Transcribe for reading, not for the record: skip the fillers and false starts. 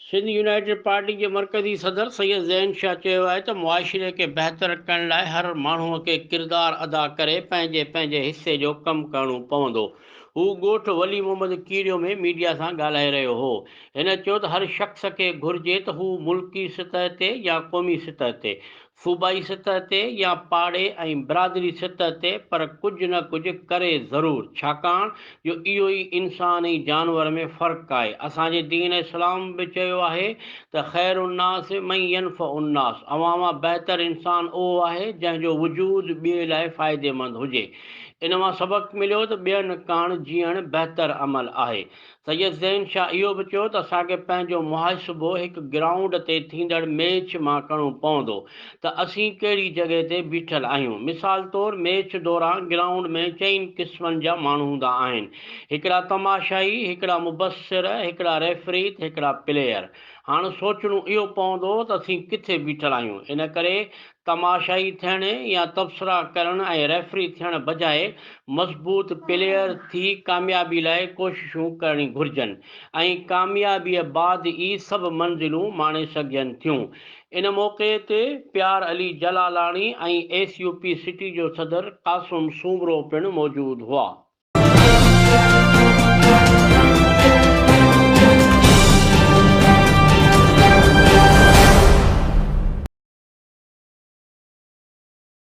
Sindh United party के मरकज़ी सदर सैयद ज़ैन शाह चयो आहे त मुआशिरे खे बहितर करण लाइ हर माण्हूअ खे किरदारु अदा करे पंहिंजे पंहिंजे हिसे जो कमु करणो पवंदो। हू ॻोठु वली मोहम्मद कीड़ियो में मीडिया सां ॻाल्हाए रहियो हो। हिन चयो त हर शख़्स खे घुर्जे त हू मुल्की सतह ते या क़ौमी सतह ते, सूबाई सतह ते या पाड़े ऐं बिरादरी सतह ते, पर कुझु न कुझु करे ज़रूरु, छाकाणि जो इहो ई इंसान ऐं जानवर में फ़र्क़ु आहे। असांजे दीन इस्लाम बि चयो आहे त ख़ैरु उन्नास मई यनफ़ उन्नास, अवां मां बहितर इंसान उहो आहे जंहिंजो वजूद ॿिए लाइ फ़ाइदेमंद हुजे। इन मां सबक़ु मिलियो त ॿियनि काण जीअण बहितर अमल आहे। सैयद ज़ैन शाह इहो बि चयो त असांखे पंहिंजो मुहासिबो हिकु ग्राउंड ते थींदड़ मैच मां करणो पवंदो त असीं कहिड़ी जॻह ते बीठल आहियूं। मिसाल तौरु मैच दौरान ग्राउंड में चइनि क़िस्मनि जा माण्हू हूंदा आहिनि, हिकिड़ा तमाशाई, हिकिड़ा मुबसर, हिकिड़ा रेफरी, हिकिड़ा प्लेयर। हाणे सोचणो इहो पवंदो त असीं किथे बीठल आहियूं। इन करे तमाशाई थियण या तबसरा करण ऐं रेफरी थियण बजाए मज़बूत प्लेयर थी कामयाबी लाइ कोशिशूं करणी घुरिजनि ऐं कामयाबीअ बाद ई सभु मंज़िलूं माणे सघजनि थियूं। इन मौक़े ते प्यार अली जलालाणी ऐं SUP सिटी जो सदर क़ासुम सूमरो पिणु मौजूदु हुआ।